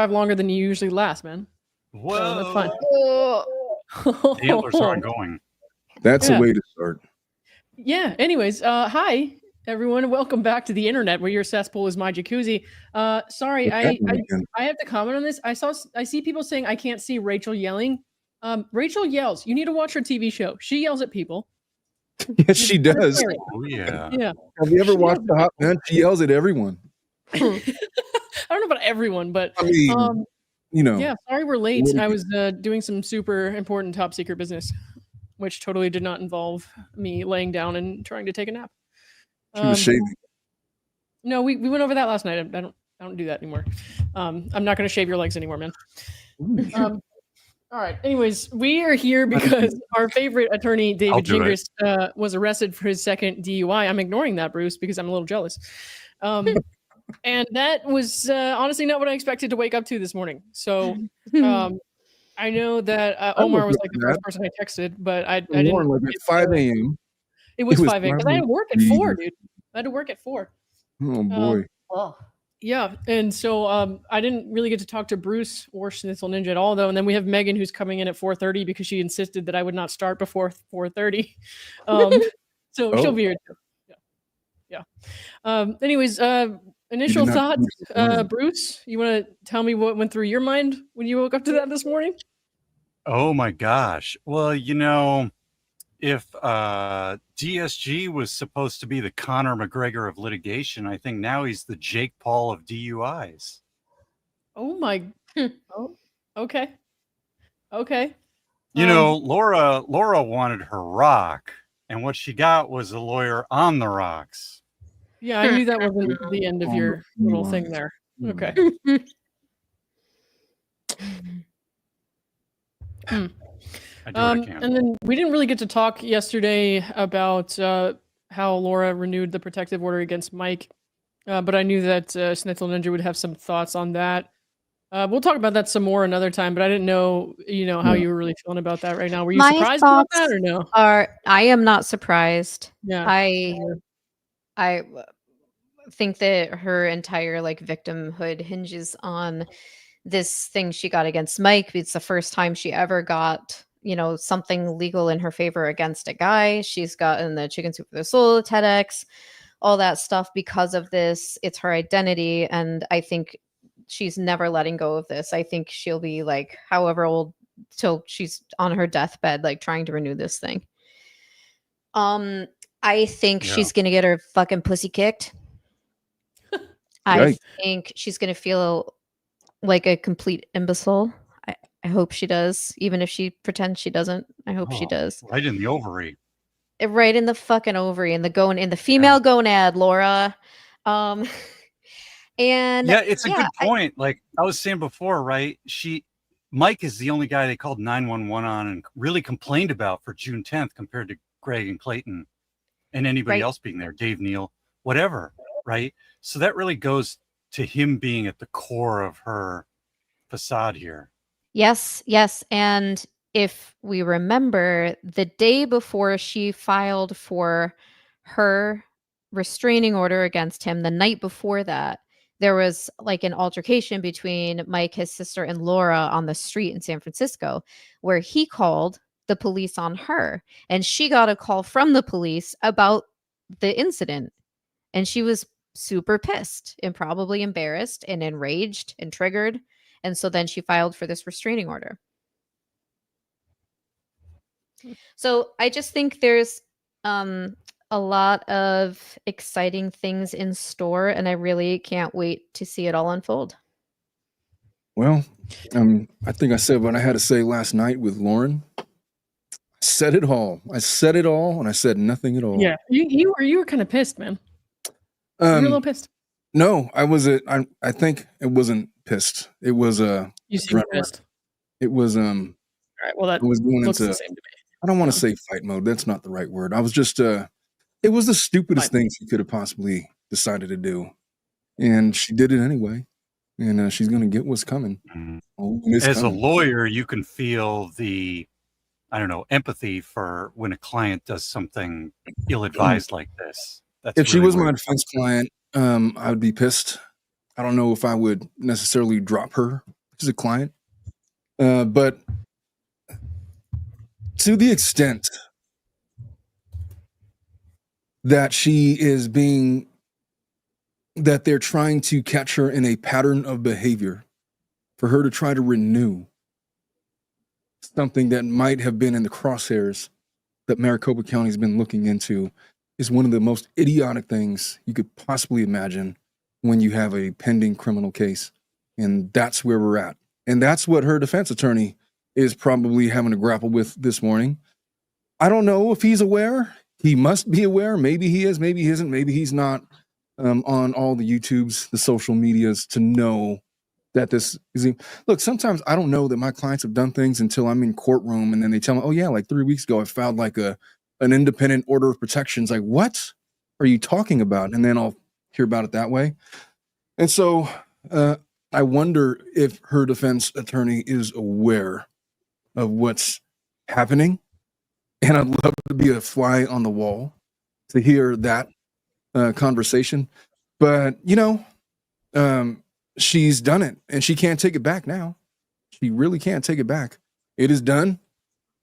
survive longer than you usually last, man. Whoa. So that's fine. The antlers are ongoing. That's a way to start. Yeah. Anyways, hi everyone, welcome back to the internet where your cesspool is my jacuzzi. Sorry, I have to comment on this. I see people saying I can't see Rachel yelling. Rachel yells. You need to watch her TV show. She yells at people. Yes, she does. Oh yeah. Yeah. Have you ever watched the Hot Man? She yells at everyone. I don't know about everyone, but I mean, you know. Yeah, sorry we're late. I was doing some super important top secret business, which totally did not involve me laying down and trying to take a nap. She was shaving. No, we went over that last night. I don't do that anymore. I'm not going to shave your legs anymore, man. All right. Anyways, we are here because our favorite attorney, David Gingras, was arrested for his second DUI. I'm ignoring that, Bruce, because I'm a little jealous. And that was honestly not what I expected to wake up to this morning. So I know that Omar was like the first person I texted, but I didn't. Like at 5 a.m. It was 5 a.m. because I had to work at 4, dude. I had to work at 4. Oh boy. Yeah, and so I didn't really get to talk to Bruce or Schnitzel Ninja at all, though. And then we have Megan, who's coming in at 4:30 because she insisted that I would not start before 4:30. So she'll be here too. Yeah. Anyways, initial thoughts, Bruce. You want to tell me what went through your mind when you woke up to that this morning? Oh my gosh. Well, you know, if DSG was supposed to be the Conor McGregor of litigation, I think now he's the Jake Paul of DUIs. Oh my. Oh, okay. Okay. You know, Laura wanted her rock, and what she got was a lawyer on the rocks. Yeah, I knew that wasn't the end of your little thing there. Okay. And then we didn't really get to talk yesterday about how Laura renewed the protective order against Mike, but I knew that Schnitzel Ninja would have some thoughts on that. We'll talk about that some more another time, but I didn't know, how you were really feeling about that right now. Were you surprised about that or no? I am not surprised. Yeah. I think that her entire victimhood hinges on this thing she got against Mike. It's the first time she ever got something legal in her favor against a guy. She's gotten the Chicken Soup for the Soul, TEDx, all that stuff because of this. It's her identity, and I think she's never letting go of this. I think she'll be however old till she's on her deathbed, trying to renew this thing. I think she's gonna get her fucking pussy kicked. I think she's gonna feel like a complete imbecile. I hope she does, even if she pretends she doesn't. I hope she does. Right in the ovary. Right in the fucking ovary, in the female gonad, Laura. And it's a good point. Like I was saying before, right? Mike is the only guy they called 911 on and really complained about for June 10th compared to Greg and Clayton and anybody else being there, Dave Neal, whatever, right? So that really goes to him being at the core of her facade here. Yes. And if we remember, the day before she filed for her restraining order against him, the night before that, there was an altercation between Mike, his sister, and Laura on the street in San Francisco, where he called the police on her. And she got a call from the police about the incident. And she was super pissed and probably embarrassed and enraged and triggered. And so then she filed for this restraining order. So I just think there's a lot of exciting things in store, and I really can't wait to see it all unfold. Well, I think I said what I had to say last night with Lauren. I said it all, and I said nothing at all. Yeah, you were kind of pissed, man. You were a little pissed. No, I wasn't. I think it wasn't pissed. It was you seemed pissed. It was all right. Well, that was going looks into, the same to me. I don't want to say fight mode. That's not the right word. I was just it was the stupidest thing she could have possibly decided to do, and she did it anyway. And she's gonna get what's coming. As a lawyer, you can feel the, empathy for when a client does something ill-advised like this. That's if she was my defense client, I would be pissed. I don't know if I would necessarily drop her She's a client. But to the extent that that they're trying to catch her in a pattern of behavior for her to try to renew something that might have been in the crosshairs that Maricopa County has been looking into is one of the most idiotic things you could possibly imagine when you have a pending criminal case. And that's where we're at. And that's what her defense attorney is probably having to grapple with this morning. I don't know if he's aware. He must be aware. Maybe he is, maybe he isn't, maybe he's not on all the YouTubes, the social medias to know that this is. Look, sometimes I don't know that my clients have done things until I'm in courtroom and then they tell me, oh yeah, like 3 weeks ago, I filed like an independent order of protection. It's like, what are you talking about? And then I'll hear about it that way. And so I wonder if her defense attorney is aware of what's happening. And I'd love to be a fly on the wall to hear that conversation. But, she's done it and she can't take it back now. She really can't take it back. It is done.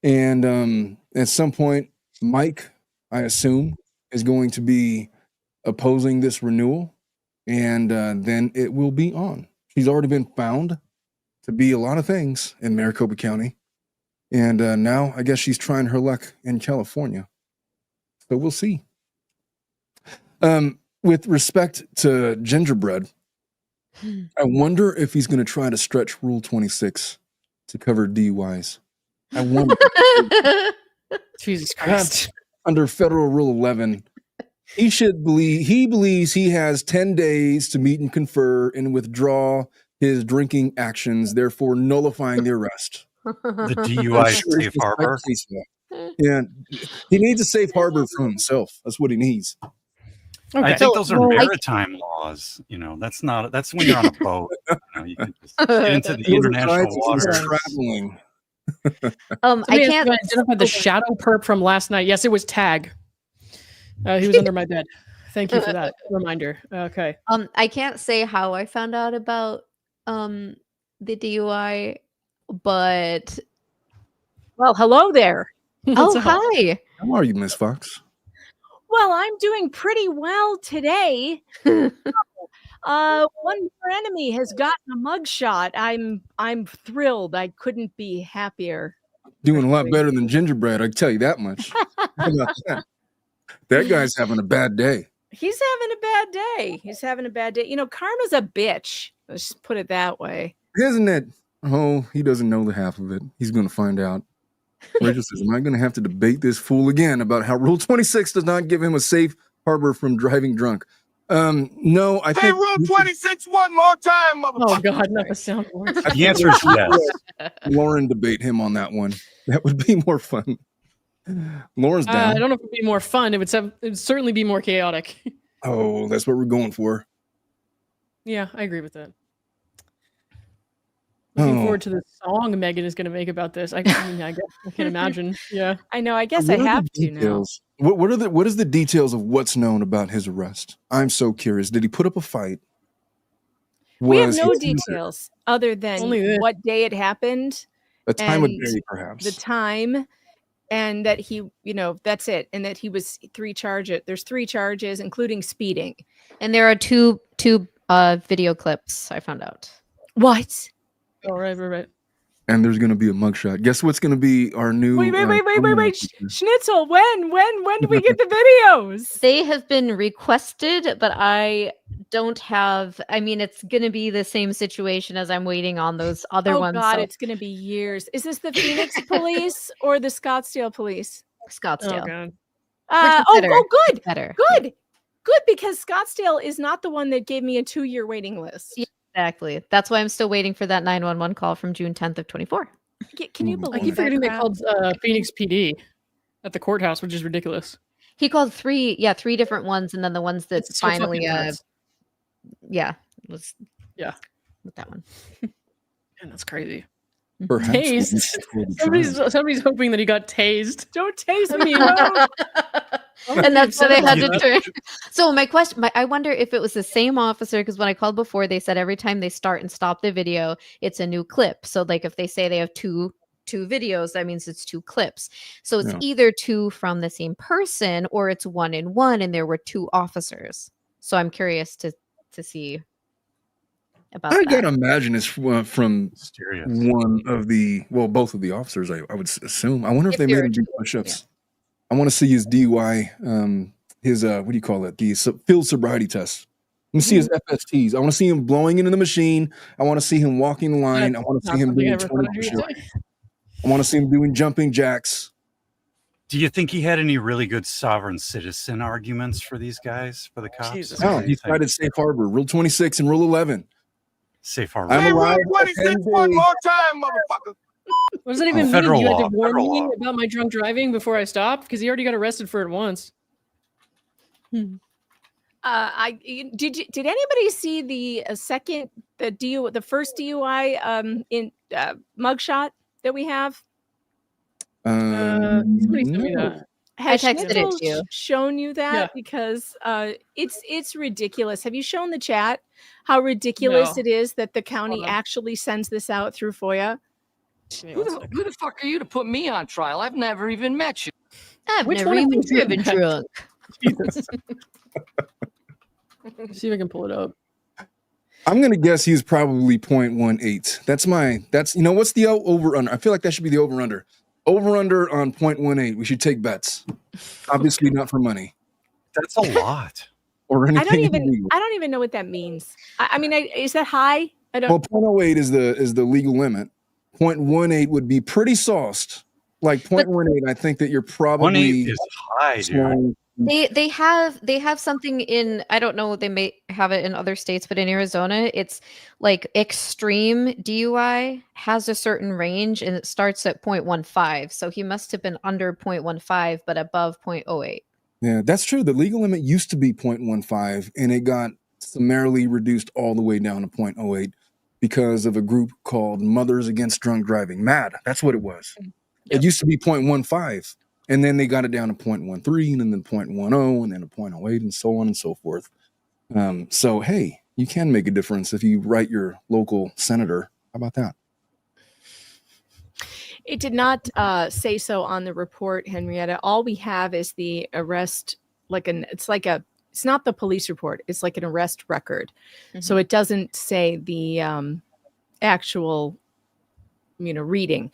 And at some point, Mike, I assume, is going to be opposing this renewal. And then it will be on. She's already been found to be a lot of things in Maricopa County. And now I guess she's trying her luck in California. So we'll see. With respect to gingerbread, I wonder if he's going to try to stretch Rule 26 to cover DUIs. I wonder. Jesus Christ. Under Federal Rule 11, he believes he has 10 days to meet and confer and withdraw his drinking actions, therefore nullifying the arrest. The DUI safe harbor. Yeah, he needs a safe harbor for himself. That's what he needs. Okay. I think those are maritime laws. That's when you're on a boat. You can just get into the international waters. Traveling. I can't identify the shadow perp from last night. Yes, it was Tag. He was under my bed. Thank you for that reminder. Okay. I can't say how I found out about the DUI, but well, hello there. Oh, hi. How are you, Miss Fox? Well, I'm doing pretty well today. One more enemy has gotten a mugshot. I'm thrilled. I couldn't be happier. Doing a lot better than gingerbread, I can tell you that much. How about that? That guy's having a bad day. He's having a bad day. Karma's a bitch. Let's just put it that way. Isn't it? Oh, he doesn't know the half of it. He's going to find out. Rachel says, am I going to have to debate this fool again about how Rule 26 does not give him a safe harbor from driving drunk? No, I think Rule 26 one more time, motherfucker. Oh, God, not the soundboard. The answer is yes. Lauren debate him on that one. That would be more fun. Lauren's down. I don't know if it would be more fun. It would certainly be more chaotic. Oh, that's what we're going for. Yeah, I agree with that. Looking forward to the song Megan is going to make about this. I can imagine. Yeah, I know. I guess I have to now. What is the details of what's known about his arrest? I'm so curious. Did he put up a fight? We have no details other than what day it happened, the time of day, perhaps the time, and that he, that's it, and that he was There's 3 charges, including speeding, and there are two video clips. I found out. What? Oh, right. And there's going to be a mugshot. Guess what's going to be our new... Wait. Schnitzel, when do we get the videos? They have been requested, but I don't have... I mean, it's going to be the same situation as I'm waiting on those other ones. Oh, God, it's going to be years. Is this the Phoenix police or the Scottsdale police? Scottsdale. Oh, God. Good. Better. Good, because Scottsdale is not the one that gave me a 2-year waiting list. Yeah. Exactly. That's why I'm still waiting for that 911 call from June 10th of 24. Can you believe I keep forgetting they called Phoenix PD at the courthouse, which is ridiculous. He called 3 different ones, and then the ones that finally with that one. And that's crazy. Perhaps tased. Somebody's hoping that he got tased. Don't tase me. No. And that's why they had to turn. So my question, I wonder if it was the same officer, because when I called before, they said every time they start and stop the video, it's a new clip. So like if they say they have two videos, that means it's 2 clips. So it's either 2 from the same person or it's 1 in 1, and there were 2 officers. So I'm curious to see about I that. gotta imagine it's from Mysterious. one of the, well, both of the officers, I would assume. I wonder if they made him do push-ups. I want to see his DUI, his, what do you call it? The field sobriety test. Let me see his FSTs. I want to see him blowing into the machine. I want to see him walking the line. I want to see him doing 20 push-ups. I want to see him doing jumping jacks. Do you think he had any really good sovereign citizen arguments for these guys, for the cops? Jesus. No, he cited Safe Harbor, Rule 26 and Rule 11. Safe Harbor. I'm Hey, alive. Rule 26 one more time, motherfucker. What does that even mean? Federal You had law, to warn federal me law. about my drunk driving before I stopped? Because he already got arrested for it once. Did anybody see the first DUI in Mugshot that we have? Somebody sent me that. Has I texted it Schnitzel to you. shown you that? Yeah. Because it's ridiculous. Have you shown the chat how ridiculous No. it is that the county Hold on. actually sends this out through FOIA? Who the fuck are you to put me on trial? I've never even met you. I've Which never one of even these did driven that? drunk. Jesus. See if I can pull it up. I'm going to guess he's probably 0.18. That's, you know, what's the over under? I feel like that should be the over under. Over under on 0.18. We should take bets. Obviously not for money That's a lot. or anything. I don't even know what that means. I mean, is that high? I don't. Well, 0.08 is the legal limit. 0.18 would be pretty sauced. Like 0.18, I think that you're 1.8 probably is high, dude. small. They have something in, I don't know, they may have it in other states, but in Arizona it's like extreme DUI has a certain range and it starts at 0.15. So he must have been under 0.15 but above 0.08. Yeah, that's true. The legal limit used to be 0.15 and it got summarily reduced all the way down to 0.08 because of a group called Mothers Against Drunk Driving. MAD, that's what it was. It used to be 0.15. And then they got it down to 0.13 and then 0.10 and then a 0.08 and so on and so forth. So, hey, you can make a difference if you write your local senator. How about that? It did not say so on the report, Henrietta. All we have is the arrest, it's not the police report. It's like an arrest record. Mhm. So it doesn't say the actual, reading.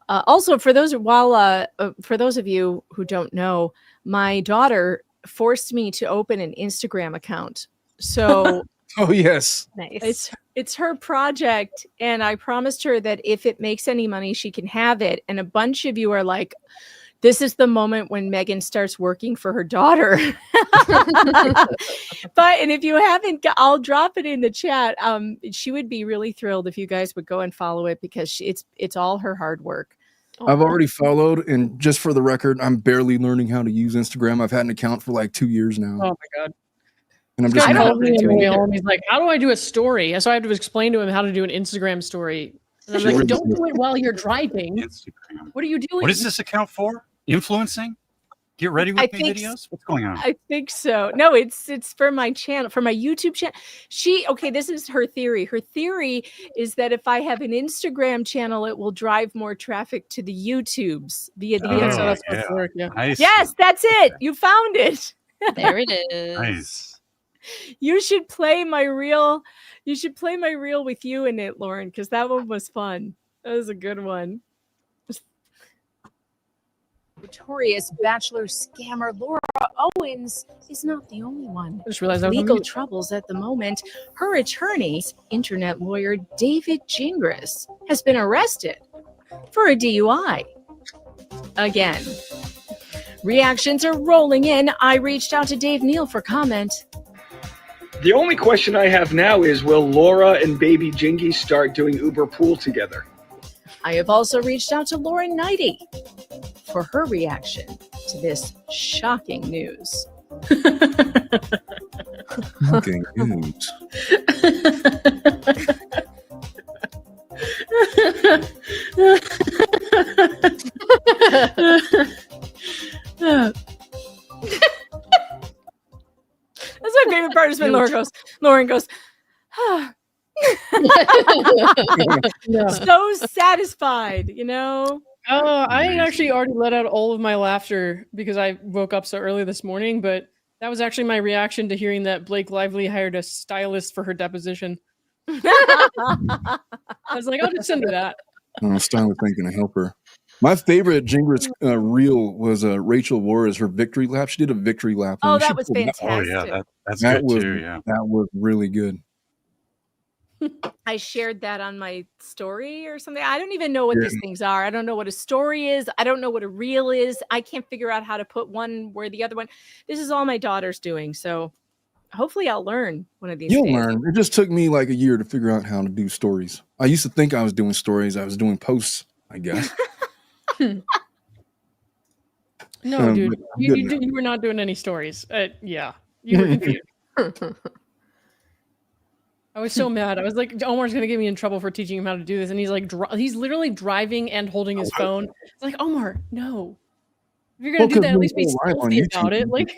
Also, for those of you who don't know, my daughter forced me to open an Instagram account. So Oh, yes. Nice. it's her project, and I promised her that if it makes any money, she can have it. And a bunch of you are like, this is the moment when Megan starts working for her daughter. And if you haven't, I'll drop it in the chat. She would be really thrilled if you guys would go and follow it because it's all her hard work. I've already followed, and just for the record, I'm barely learning how to use Instagram. I've had an account for like 2 years now. Oh my God. And I'm This just guy I don't called know me how to on do the way it home. He's like, how do I do a story? And so I have to explain to him how to do an Instagram story. And I'm like, don't do it while you're driving. Instagram. What are you doing? What is this account for? Influencing? Get ready with I me think videos? What's going on? I think so. No, it's for my channel, for my YouTube channel. This is her theory. Her theory is that if I have an Instagram channel, it will drive more traffic to the YouTubes via the Oh, That's how internet. that's supposed to work, yeah. Nice. Yes, that's it. You found it. There it is. Nice. You should play my reel. You should play my reel with you in it, Lauren, because that one was fun. That was a good one. Notorious bachelor scammer Laura Owens is not the only one. I just realized I was on Legal mute. troubles at the moment. Her attorney, internet lawyer David Gingras, has been arrested for a DUI. Again. Reactions are rolling in. I reached out to Dave Neal for comment. The only question I have now is, will Laura and baby Jingy start doing Uber Pool together? I have also reached out to Laura Neidigh for her reaction to this shocking news. fucking huge. Lauren goes, so satisfied, you know. I actually already let out all of my laughter because I woke up so early this morning, but that was actually my reaction to hearing that Blake Lively hired a stylist for her deposition. I was like, I'll just send her that. Stylist ain't gonna help her. My favorite Gingras reel was Rachel Warren's her victory lap. She did a victory lap. Oh, that was fantastic. Oh yeah, that's good too. Yeah, that was really good. I shared that on my story or something. I don't even know what these things are. I don't know what a story is. I don't know what a reel is. I can't figure out how to put one where the other one. This is all my daughter's doing. So hopefully I'll learn one of these You'll days. learn. It just took me like a year to figure out how to do stories. I used to think I was doing stories. I was doing posts, I guess. No, dude, you were not doing any stories. Yeah, you were confused. I was so mad. I was like, Omar's gonna get me in trouble for teaching him how to do this, and he's like, he's literally driving and holding his phone. It's like, Omar, no. If you're gonna do that, at least be stealthy about it. Like,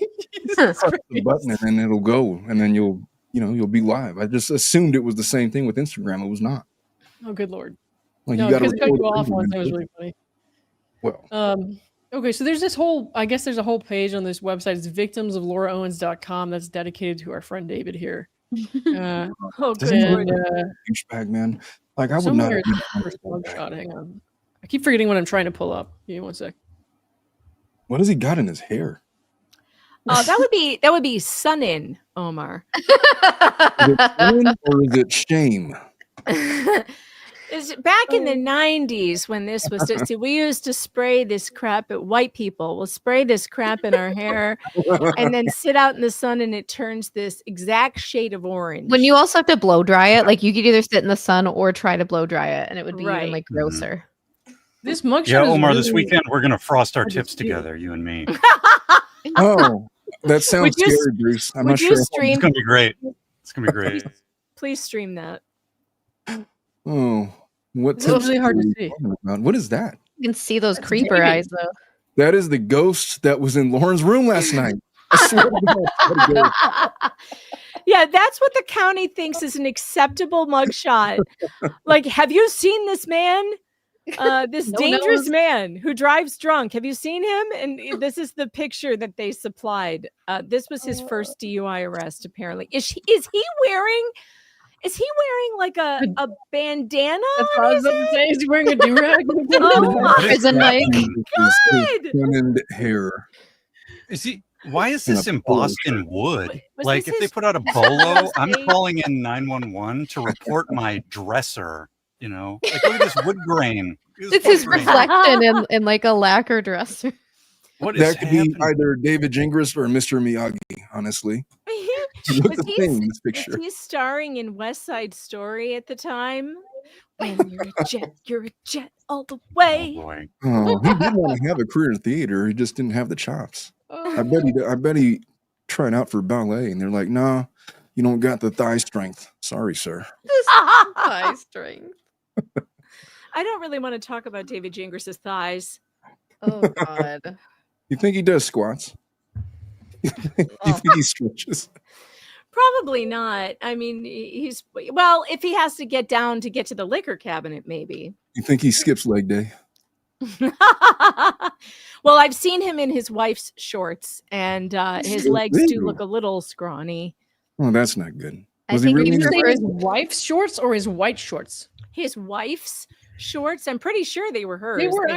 press the button and then it'll go, and then you'll be live. I just assumed it was the same thing with Instagram. It was not. Oh, good lord. Like, no, you got to cut you off once. It was really funny. Well, okay, so there's this whole, I guess there's a whole page on this website. It's victimsoflauraowens.com that's dedicated to our friend David here. Oh, good lord. Douchebag, man. Like, I would not. First mugshot. Hang on. I keep forgetting what I'm trying to pull up. Give me one sec. What has he got in his hair? That would be sun-in, Omar. Is it fun or is it shame? Is back in the 90s when this was see, we used to spray this crap at white people. We'll spray this crap in our hair and then sit out in the sun and it turns this exact shade of orange. When you also have to blow dry it, like you could either sit in the sun or try to blow dry it and it would be even like grosser. This mugshot. Yeah, Omar, this weekend we're gonna frost our tips together, you and me. Oh, that sounds scary, Bruce. I'm not sure. It's gonna be great. It's gonna be great. Please stream that. Oh, it's really hard to see. What is that? You can see those creeper eyes though. That is the ghost that was in Lauren's room last night. I swear to God. Yeah, that's what the county thinks is an acceptable mugshot. Like, have you seen this man? This dangerous man who drives drunk. Have you seen him? And this is the picture that they supplied. This was his first DUI arrest, apparently. Is he wearing like a bandana? That's what I was about to say. Is he wearing a do-rag? Oh my God. Hair. Is he? Why is this embossed in wood? Like, if they put out a bolo, I'm calling in 911 to report my dresser. You know, like, look at this wood grain. It's his reflection in like a lacquer dresser. What that could be either David Gingras or Mr. Miyagi, honestly. Look at the thing in this picture. Was he starring in West Side Story at the time? When you're a jet all the way. Oh, boy. Oh, he did want to have a career in theater. He just didn't have the chops. I bet he tried out for ballet, and they're like, "Nah, you don't got the thigh strength. Sorry, sir." Thigh strength. I don't really want to talk about David Gingras' thighs. Oh God. You think he does squats? You think he stretches? Probably not. I mean, if he has to get down to get to the liquor cabinet, maybe. You think he skips leg day? Well, I've seen him in his wife's shorts, and his legs do look a little scrawny. Oh, that's not good. Was he really for his wife's shorts or his white shorts? His wife's shorts. I'm pretty sure they were hers. They were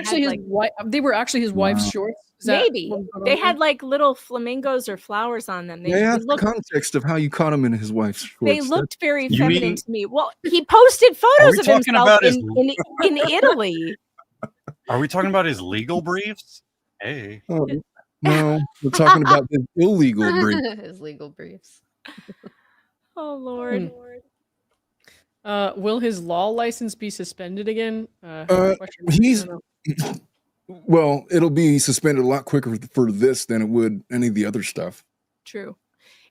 actually his wife's shorts. Maybe they had like little flamingos or flowers on them. They asked the context of how you caught him in his wife's shorts. They looked very feminine to me. Well, he posted photos of himself in Italy. Are we talking about his legal briefs? Hey. Oh, no, we're talking about his illegal briefs. His legal briefs. Oh, Lord. Will his law license be suspended again? Well, it'll be suspended a lot quicker for this than it would any of the other stuff. True.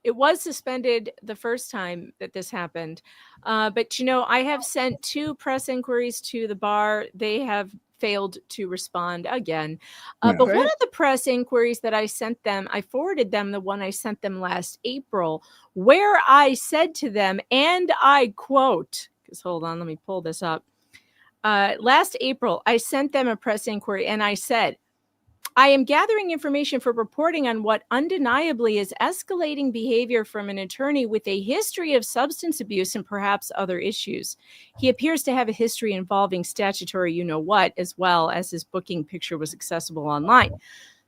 It was suspended the first time that this happened. But, I have sent 2 press inquiries to the bar. They have failed to respond again. But one of the press inquiries that I sent them, I forwarded them the one I sent them last April, where I said to them, and I quote, because hold on, let me pull this up. Last April, I sent them a press inquiry and I said, I am gathering information for reporting on what undeniably is escalating behavior from an attorney with a history of substance abuse and perhaps other issues. He appears to have a history involving statutory you-know-what, as well as his booking picture was accessible online.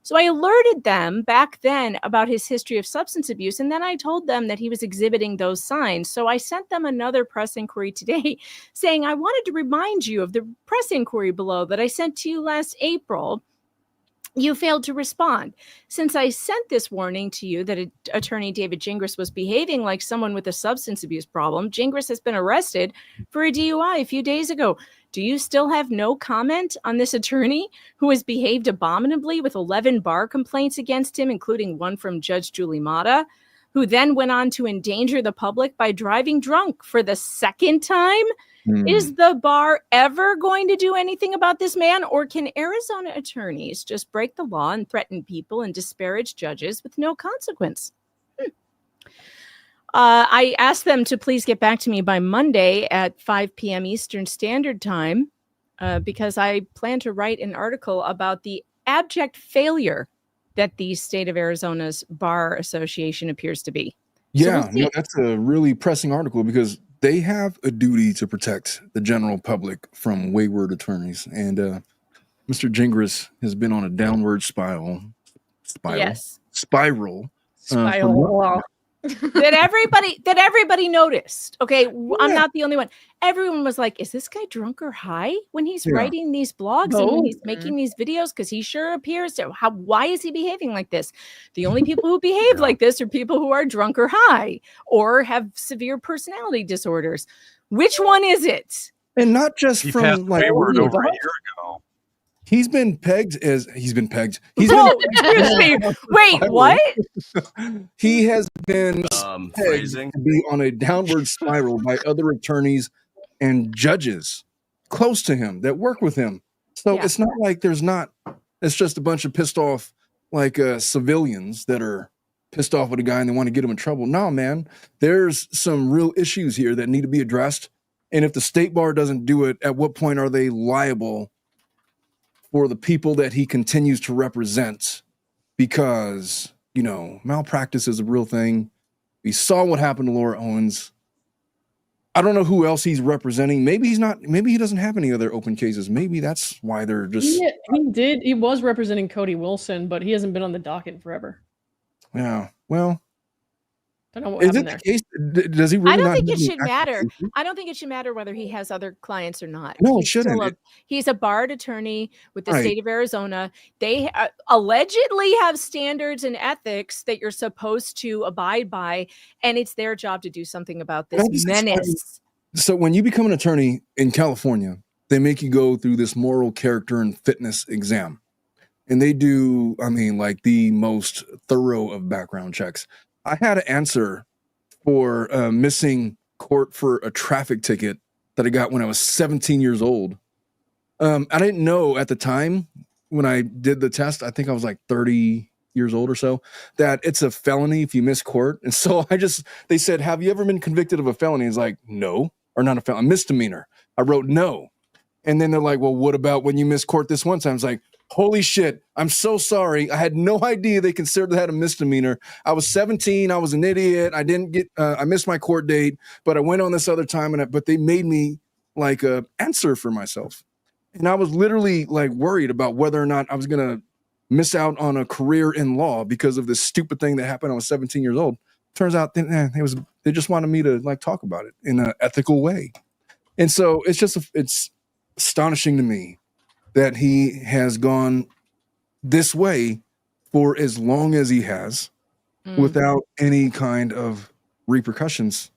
So I alerted them back then about his history of substance abuse, and then I told them that he was exhibiting those signs. So I sent them another press inquiry today saying, I wanted to remind you of the press inquiry below that I sent to you last April. You failed to respond. Since I sent this warning to you that attorney David Gingras was behaving like someone with a substance abuse problem, Gingras has been arrested for a DUI a few days ago. Do you still have no comment on this attorney who has behaved abominably with 11 bar complaints against him, including one from Judge Julie Mata, who then went on to endanger the public by driving drunk for the second time? Is the bar ever going to do anything about this man, or can Arizona attorneys just break the law and threaten people and disparage judges with no consequence? I asked them to please get back to me by Monday at 5 p.m. Eastern Standard Time because I plan to write an article about the abject failure that the state of Arizona's Bar Association appears to be. Yeah, no, that's a really pressing article because they have a duty to protect the general public from wayward attorneys. And Mr. Gingras has been on a downward spiral. Yes. Spiral. that everybody noticed. Okay, I'm not the only one. Everyone was like, is this guy drunk or high when he's writing these blogs and when he's making these videos? Because he sure appears to. Why is he behaving like this? The only people who behave like this are people who are drunk or high or have severe personality disorders. Which one is it? And not just He from passed like wayward over a year ago. He's been pegged. He's been Excuse me. Wait, what? He has been pegged to be on a downward spiral by other attorneys and judges close to him that work with him. So it's not like it's just a bunch of pissed off civilians that are pissed off with a guy and they want to get him in trouble. No, man, there's some real issues here that need to be addressed. And if the state bar doesn't do it, at what point are they liable for the people that he continues to represent? Because, malpractice is a real thing. We saw what happened to Laura Owens. I don't know who else he's representing. Maybe he doesn't have any other open cases. Maybe that's why they're just. Yeah, he was representing Cody Wilson, but he hasn't been on the docket forever. Yeah. Well, I don't know what is it happened the case? Does he really I don't not think have it any should active matter. cases? I don't think it should matter whether he has other clients or not. No, it He's still shouldn't. he's a barred attorney with the Right. state of Arizona. They allegedly have standards and ethics that you're supposed to abide by, and it's their job to do something about this Can I just explain- menace. So when you become an attorney in California, they make you go through this moral character and fitness exam. And they do, the most thorough of background checks. I had to answer for missing court for a traffic ticket that I got when I was 17 years old. I didn't know at the time when I did the test, I think I was like 30 years old or so, that it's a felony if you miss court. And so they said, have you ever been convicted of a felony? It's like, no, or not a felony, a misdemeanor. I wrote no. And then they're like, well, what about when you missed court this one time? I was like, holy shit, I'm so sorry. I had no idea they considered that a misdemeanor. I was 17. I was an idiot. I missed my court date, but I went on this other time, but they made me answer for myself. And I was literally worried about whether or not I was going to miss out on a career in law because of this stupid thing that happened. I was 17 years old. Turns out they just wanted me to talk about it in an ethical way. And so it's astonishing to me that he has gone this way for as long as he has without any kind of repercussions.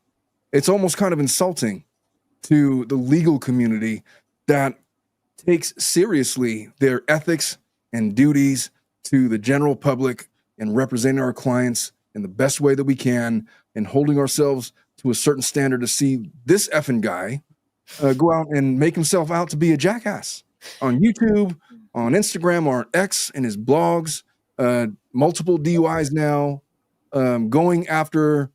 It's almost kind of insulting to the legal community that takes seriously their ethics and duties to the general public and representing our clients in the best way that we can and holding ourselves to a certain standard to see this effing guy go out and make himself out to be a jackass. on YouTube, on Instagram, or X, in his blogs. Multiple DUIs now, going after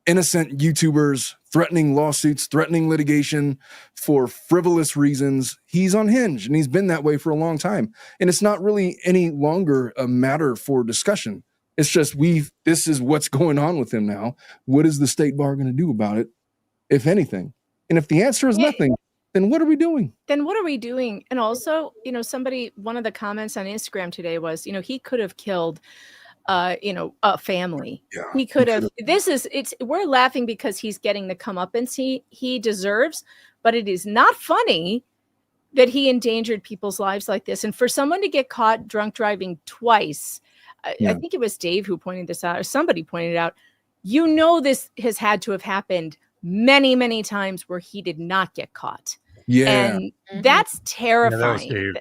innocent YouTubers, threatening lawsuits, threatening litigation for frivolous reasons. He's unhinged, and he's been that way for a long time. And it's not really any longer a matter for discussion. It's just this is what's going on with him now. What is the state bar going to do about it, if anything? And if the answer is nothing, then what are we doing? And also, one of the comments on Instagram today was, he could have killed a family. Yeah, he could have. We're laughing because he's getting the comeuppance he deserves, but it is not funny that he endangered people's lives like this. And for someone to get caught drunk driving twice, I think it was Dave who pointed this out, or somebody pointed it out. This has had to have happened many, many times where he did not get caught. Yeah, and that's terrifying. Yeah, that was Dave.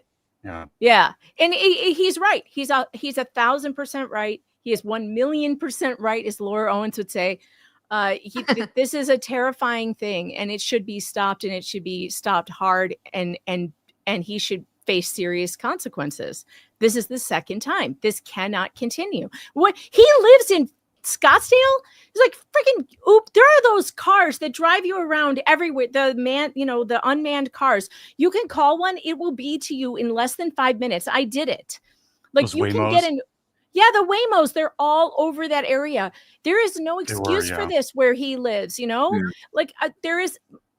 Yeah. And he's right. He's 1,000% right. He is 1,000,000% right, as Laura Owens would say. This is a terrifying thing, and it should be stopped, and it should be stopped hard, and he should face serious consequences. This is the second time. This cannot continue. He lives in Scottsdale. It's like freaking there are those cars that drive you around everywhere. The unmanned cars. You can call one, it will be to you in less than 5 minutes. I did it. Like, those you Waymos? Can get in. Yeah, the Waymos, they're all over that area. There is no excuse for this where he lives, Like there is,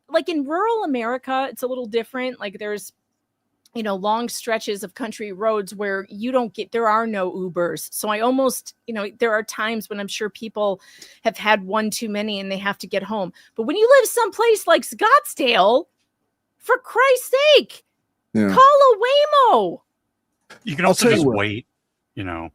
like, in rural America, it's a little different. Like, there's long stretches of country roads where there are no Ubers. So I almost, there are times when I'm sure people have had one too many and they have to get home. But when you live someplace like Scottsdale, for Christ's sake, call a Waymo. You can also just wait,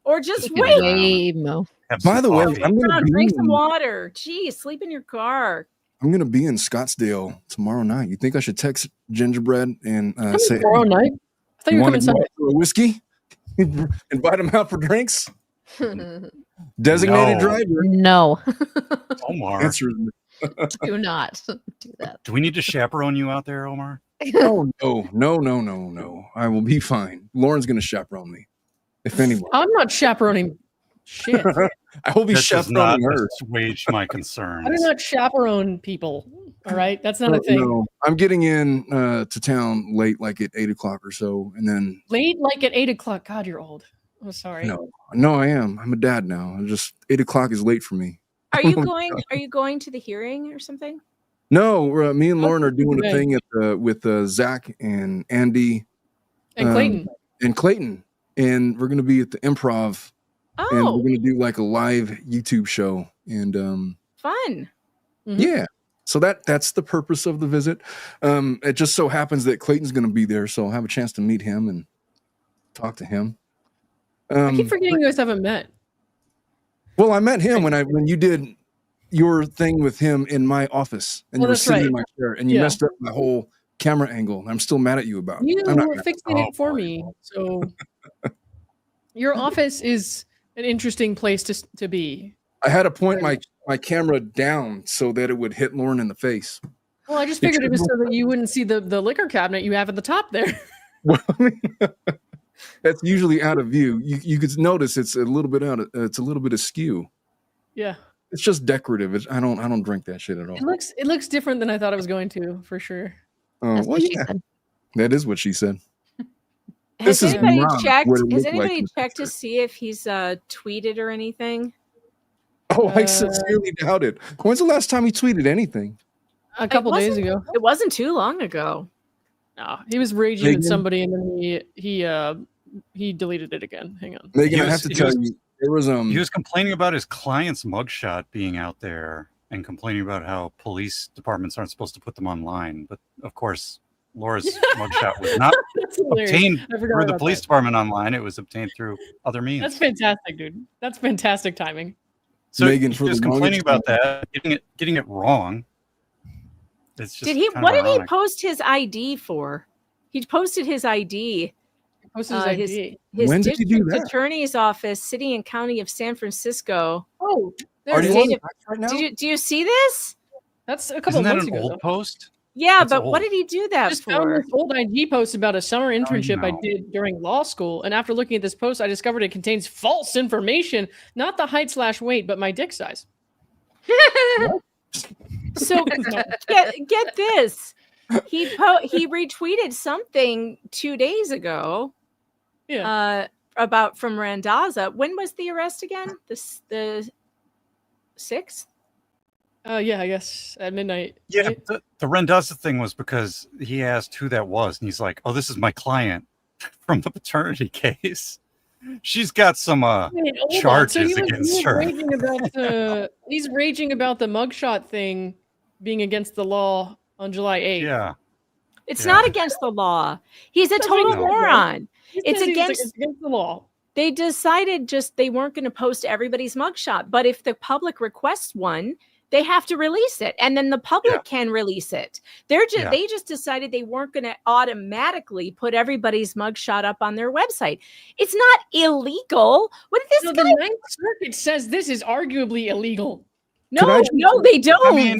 or just wait. Waymo. By the way, I'm going to drink some water. Geez, sleep in your car. I'm going to be in Scottsdale tomorrow night. You think I should text Gingerbread and say, tomorrow night? I thought you were coming Sunday. For a whiskey? Invite him out for drinks? Designated driver? No. Omar. Answer is Do not do that. Do we need to chaperone you out there, Omar? no. I will be fine. Lauren's going to chaperone me, if anyone. I'm not chaperoning shit. I will be chaperoning her. Assuage my concerns. I do not chaperone people. All right, that's not a thing. No. I'm getting in to town late, like at 8 o'clock or so, and then late, like at 8 o'clock. God, you're old. I'm sorry. No, I am. I'm a dad now. 8 o'clock is late for me. Are you going? Are you going to the hearing or something? No, me and Lauren are doing a thing with Zach and Andy and Clayton, and we're going to be at the Improv. Oh, and we're going to do like a live YouTube show, and fun. Mm-hmm. Yeah. So that's the purpose of the visit. It just so happens that Clayton's going to be there, so I'll have a chance to meet him and talk to him. I keep forgetting you guys haven't met. Well, I met him when you did your thing with him in my office, and you were sitting in my chair, and you messed up my whole camera angle. I'm still mad at you about it. You were fixing it for me, so your office is an interesting place to be. I had to point my camera down so that it would hit Lauren in the face. Well, I just figured it was so that you wouldn't see the liquor cabinet you have at the top there. Well, that's usually out of view. You could notice it's a little bit askew. Yeah. It's just decorative. I don't drink that shit at all. It looks different than I thought it was going to, for sure. Well, yeah. That is what she said. Has anybody checked to see if he's tweeted or anything? Oh, I sincerely doubt it. When's the last time he tweeted anything? A couple days ago. It wasn't too long ago. No, he was raging at somebody, and then he deleted it again. Hang on, Megan. I have to tell you, there was he was complaining about his client's mugshot being out there, and complaining about how police departments aren't supposed to put them online. But of course, Laura's mugshot was not obtained through the police department online. It was obtained through other means. That's fantastic, dude. That's fantastic timing. So Megan, he was complaining about that, getting it wrong. It's just what did he post his ID for? He posted his ID. His ID. His when did he do that? Attorney's office, City and County of San Francisco. Oh, are you on the right now? Do you see this? That's a couple Isn't that months an ago. old post? Yeah, That's but old. what did he do I that just found for? this old IG post about a summer internship I know. did during law school, and after looking at this post, I discovered it contains false information, not the height/weight, but my dick size. So get this. He retweeted something 2 days ago. Yeah. About from Randazza. When was the arrest again? The 6th? Yeah, I guess at midnight. Yeah, right? the Randazza thing was because he asked who that was, and he's like, "Oh, this is my client from the paternity case. She's got some Wait, hold on. charges So against her." He's raging about the mugshot thing being against the law on July 8th. Yeah, It's Yeah. not against the law. He's a That's total what he said, moron. He It's says against the law. They decided just they weren't going to post everybody's mugshot, but if the public requests one, they have to release it, and then the public can release it. They just decided they weren't going to automatically put everybody's mugshot up on their website. It's not illegal. What did this No, guy? the Ninth Circuit says this is arguably illegal. No, they don't. I mean,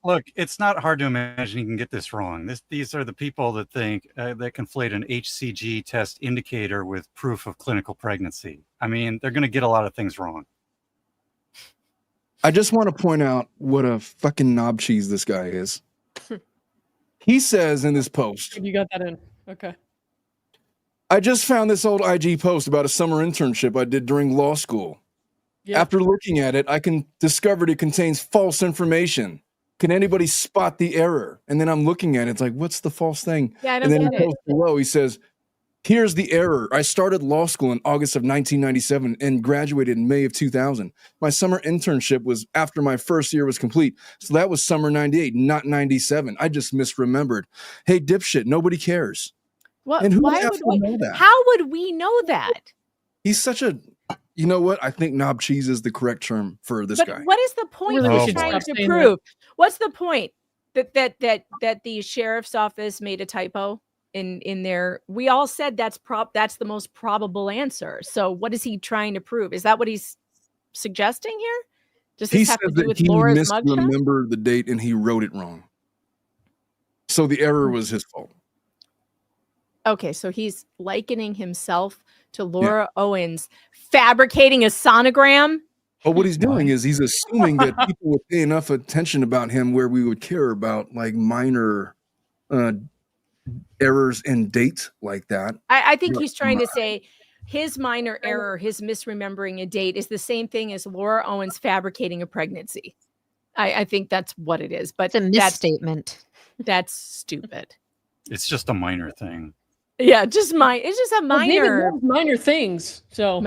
look, it's not hard to imagine you can get this wrong. These are the people that think that conflate an HCG test indicator with proof of clinical pregnancy. I mean, they're going to get a lot of things wrong. I just want to point out what a fucking knob cheese this guy is. He says in this post, You got that in. Okay. I just found this old IG post about a summer internship I did during law school. Yeah. After looking at it, I discovered it contains false information. Can anybody spot the error? And then I'm looking at it, it's like, what's the false thing? Yeah, I and don't then get he it. posts below, he says, here's the error. I started law school in August of 1997 and graduated in May of 2000. My summer internship was after my first year was complete. So that was summer 98, not 97. I just misremembered. Hey, dipshit, nobody cares. What? And who Why the would F will we know that? How would we know that? He's such a, you know what? I think knob cheese is the correct term for this But guy. what is the point Really, we he's should trying stop to saying prove? What's the point? That the sheriff's office made a typo in their. We all said that's the most probable answer. So what is he trying to prove? Is that what he's suggesting here? Does He this said have to do that with he Laura's mugshot? misremembered the date and he wrote it wrong. So the error was his fault. Okay, so he's likening himself to Laura Owens fabricating a sonogram. But what he's doing is he's assuming that people would pay enough attention about him where we would care about like minor errors in dates like that. I think he's trying to say his minor error, his misremembering a date, is the same thing as Laura Owens fabricating a pregnancy. I think that's what it is. But It's a misstatement. That's stupid. It's just a minor thing. Yeah, it's just a Well, David minor. loves minor things. So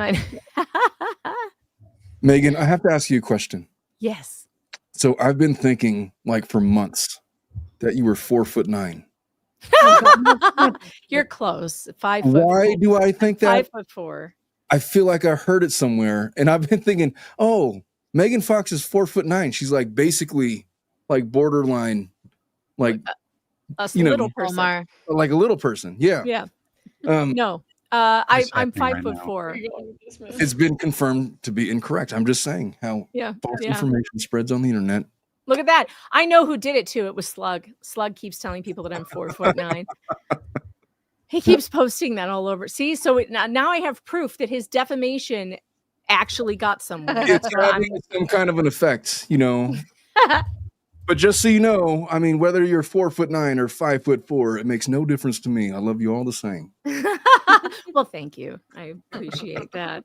Megan, I have to ask you a question. Yes. So I've been thinking like for months that you were 4'9". You're close. 5 foot. Why do I think that? 5'4". I feel like I heard it somewhere, and I've been thinking, oh, Megan Fox is 4'9". She's like basically like borderline, like A you know, little person. Omar. like a little person. Yeah. Yeah. Um, No. What's I'm happening right 5'4". It's been confirmed to be incorrect. I'm just saying how Yeah. false Yeah. information spreads on the internet. Look at that. I know who did it too. It was Slug. Slug keeps telling people that I'm 4'9". He keeps posting that all over. See, so now I have proof that his defamation actually got somewhere. It's So I'm- having some kind of an effect, you know. But just so you know, I mean, whether you're 4'9" or 5'4", it makes no difference to me. I love you all the same. Well, thank you. I appreciate that.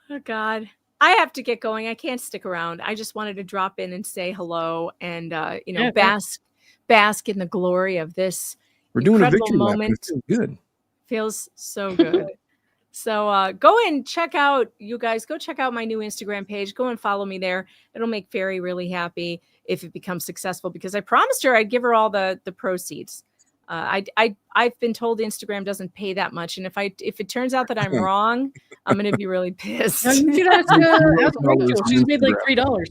Oh God. I have to get going. I can't stick around. I just wanted to drop in and say hello and Yeah, bask in the glory of this. We're doing a Incredible victory lap. moment. It feels good. Feels so good. So go and check out, you guys, go check out my new Instagram page. Go and follow me there. It'll make Fairy really happy if it becomes successful, because I promised her I'd give her all the proceeds. I've been told Instagram doesn't pay that much, and if it turns out that I'm wrong, I'm gonna be really pissed. Now you should ask Rachel. She's made like $3.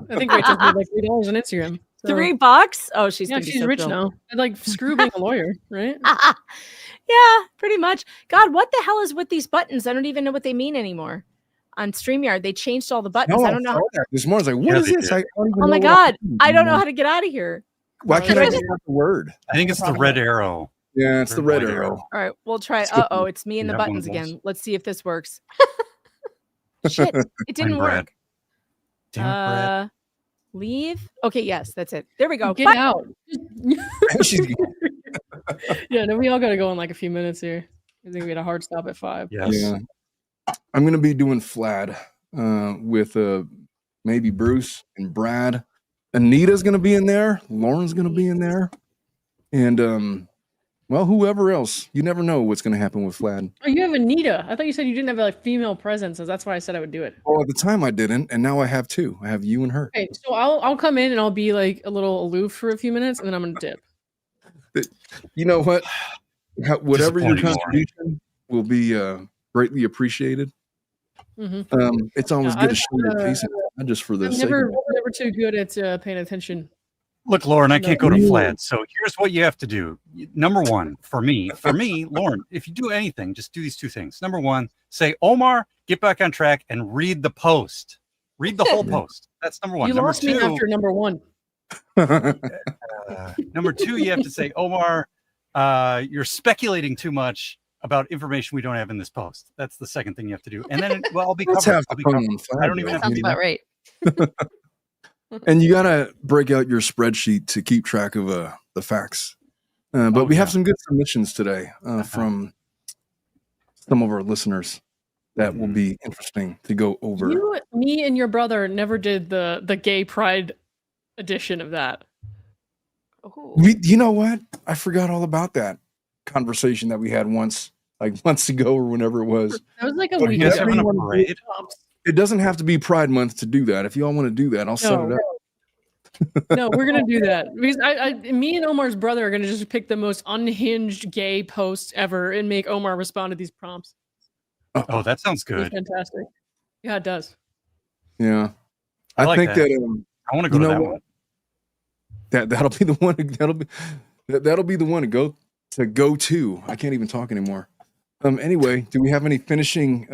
I think Rachel's made like $3 on Instagram. So, $3? Oh, she's yeah, gonna be she's so rich thrilled. now. And like screw being a lawyer, right? Yeah, pretty much. God, what the hell is with these buttons? I don't even know what they mean anymore. On StreamYard, they changed all the buttons. No, I don't know. saw that this morning. I was like, what Yeah, is they this? did. I don't even Oh know my what God, I'm doing I don't know anymore. how to get out of here. Why can't I just have the word? I think it's the red arrow. Yeah, it's the red arrow. All right, we'll try. Skip Uh-oh, it's me and the You have one buttons of those? again. Let's see if this works. Shit, it didn't Find Brad. work. Damn it, Brad. Leave. Okay, yes, that's it. There we go. Get Bye. out. She's Yeah, no, we all got to go in like a few minutes here. I think we had a hard stop at 5. Yes. Yeah. I'm gonna be doing Flad with maybe Bruce and Brad. Anita's gonna be in there. Lauren's gonna be in there, and well, whoever else. You never know what's gonna happen with Flad. Oh, you have Neidigh. I thought you said you didn't have like female presence, so that's why I said I would do it. Well, at the time I didn't, and now I have 2. I have you and her. Okay, so I'll come in and I'll be like a little aloof for a few minutes, and then I'm gonna dip. You know what? Whatever your Disappointing, Lauren. contribution will be greatly appreciated. Mm-hmm. It's always good to show your face, not just for the I'm sake of never it. too good at paying attention. Look, Lauren, I can't go to No. Flad, so here's what you have to do. Number one, for me, Lauren, if you do anything, just do these 2 things. Number one, say, Omar, get back on track and read the post. Read the whole post. That's number one. You Number lost me 2, after number 1. number 2, you have to say, Omar, you're speculating too much about information we don't have in this post. That's the second thing you have to do. And then, well, I'll be Let's covered. have I'll be fun covered. on Flad, I don't even though. have to Sounds do about that. right. And you gotta break out your spreadsheet to keep track of the facts. But we have some good submissions today from some of our listeners that will be interesting to go over. You, me, and your brother never did the gay pride edition of that. You know what? I forgot all about that conversation that we had once, like months ago or whenever it was. That was like a But week if Yes, ago. having a everyone- parade. It doesn't have to be Pride Month to do that. If you all want to do that, I'll set it up. No, we're gonna do that because me and Omar's brother are gonna just pick the most unhinged gay posts ever and make Omar respond to these prompts. Oh, that sounds It's good. fantastic. Yeah, it does. Yeah, I I like think that. that I want to go you to know that what? one. that'll be the one. That'll be the one to go to. I can't even talk anymore. Anyway, do we have any finishing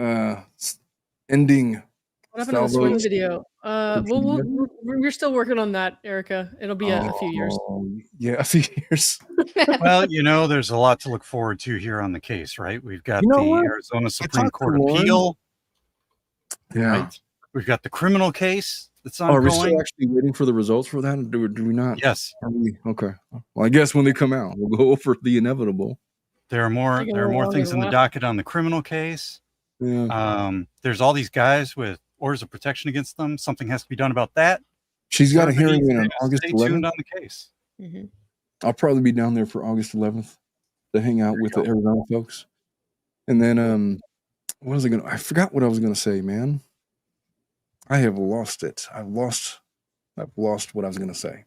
ending? What happened to the swim salvos? video? We're still working on that, Erica. It'll be a few years. Yeah, a few years. Well, there's a lot to look forward to here on the case, right? We've got You know the what? Arizona Supreme talked to Court Lauren. appeal. Yeah. Right? We've got the criminal case that's Are we ongoing. still actually waiting for the results for that? Or do we not? Yes, Are we? Okay. Well, I guess when they come out, we'll go over the inevitable. there are more. Taking a There are little more longer things than in the last. docket on the criminal case. Yeah. There's all these guys with orders of protection against them. Something has to be done about that. She's got a Everybody hearing on August Stay 11th. tuned on the case. I'll probably be down there for August 11th to hang out with the Arizona folks. And then, what was I gonna? I forgot what I was gonna say, man. I have lost it. I've lost what I was gonna say.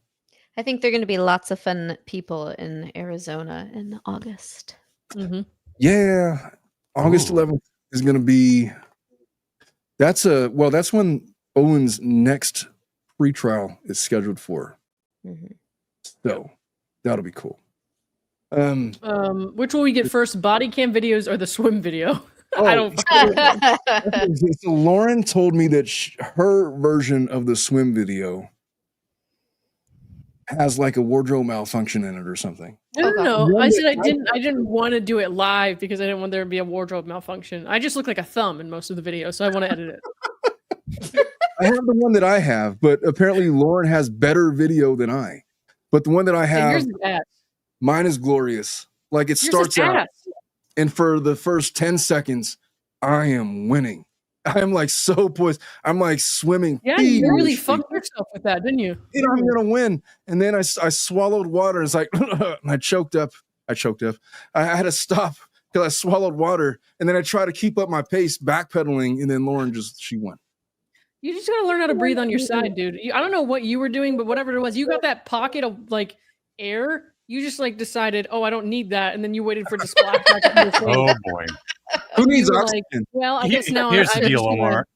I think there are going to be lots of fun people in Arizona in August. Mm-hmm. Yeah, August Ooh. 11th is gonna be. That's when Owen's next pretrial is scheduled for. So that'll be cool. Which will we get first, body cam videos or the swim video? I don't. So Lauren told me that her version of the swim video has like a wardrobe malfunction in it or something. No. I said I didn't want to do it live because I didn't want there to be a wardrobe malfunction. I just look like a thumb in most of the video, so I want to edit it. I have the one that I have, but apparently Lauren has better video than I. But the one that I And have, yours is ass. mine is glorious. Like it Yours is starts out, ass. and for the first 10 seconds, I am winning. I am like so poised. I'm like swimming. Yeah, you really feverishly. fucked yourself with that, didn't you? You know, I'm gonna win. And then I swallowed water. It's like, and I choked up. I had to stop because I swallowed water. And then I tried to keep up my pace, backpedaling. And then Lauren she won. You just gotta learn how to breathe on your side, dude. I don't know what you were doing, but whatever it was, you got that pocket of like air. You just like decided, oh, I don't need that, and then you waited for it to splash back up your face. Oh boy. Who needs You were oxygen? like, well, I guess now Here's I the deal, understand. Omar.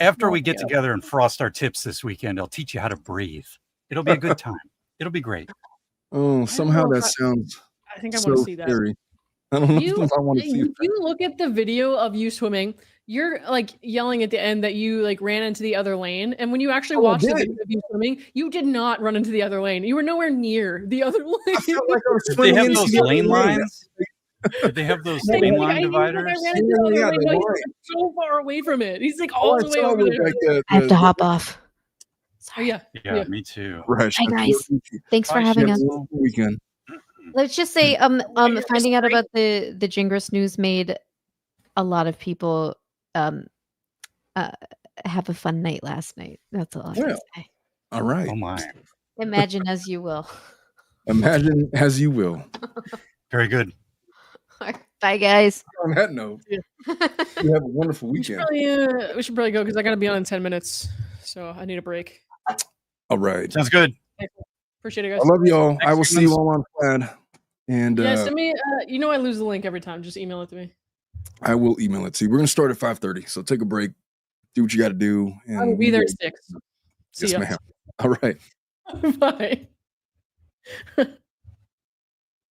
After Oh, we get yeah. together and frost our tips this weekend, I'll teach you how to breathe. It'll be a good time. It'll be great. Oh, somehow know that if sounds I think I want to so see that. scary. I don't know You, if I want to see if you look at the video of you swimming, you're like yelling at the end that you like ran into the other lane. And when you actually watch the video of you swimming, you did not run into the other lane. You were nowhere near the other lane. I felt like I was Did they swimming have into those the other lane lane. lines? Did they have those Like, lane I line knew, like, dividers? I ran into the other Yeah, lane. the No, he's line. like, so far away from it. He's like All all I the way saw over was there. like I have to hop off. Oh, yeah. Yeah, me too. Rush. Hi guys, thanks for having us. Weekend. Let's just say, finding out about the Gingras news made a lot of people have a fun night last night. That's all I can say. All right. Oh my. Imagine as you will. Imagine as you will. Very good. Bye, guys. On that note, you have a wonderful weekend. We should probably go because I got to be on in 10 minutes. So I need a break. All right. Sounds good. Appreciate it, guys. I love y'all. I will see you all on Plaid. And yeah, send me. I lose the link every time. Just email it to me. I will email it to you. We're gonna start at 5:30. So take a break, do what you got to do. And I will be there at 6. See yes, ya. ma'am. All right. Bye.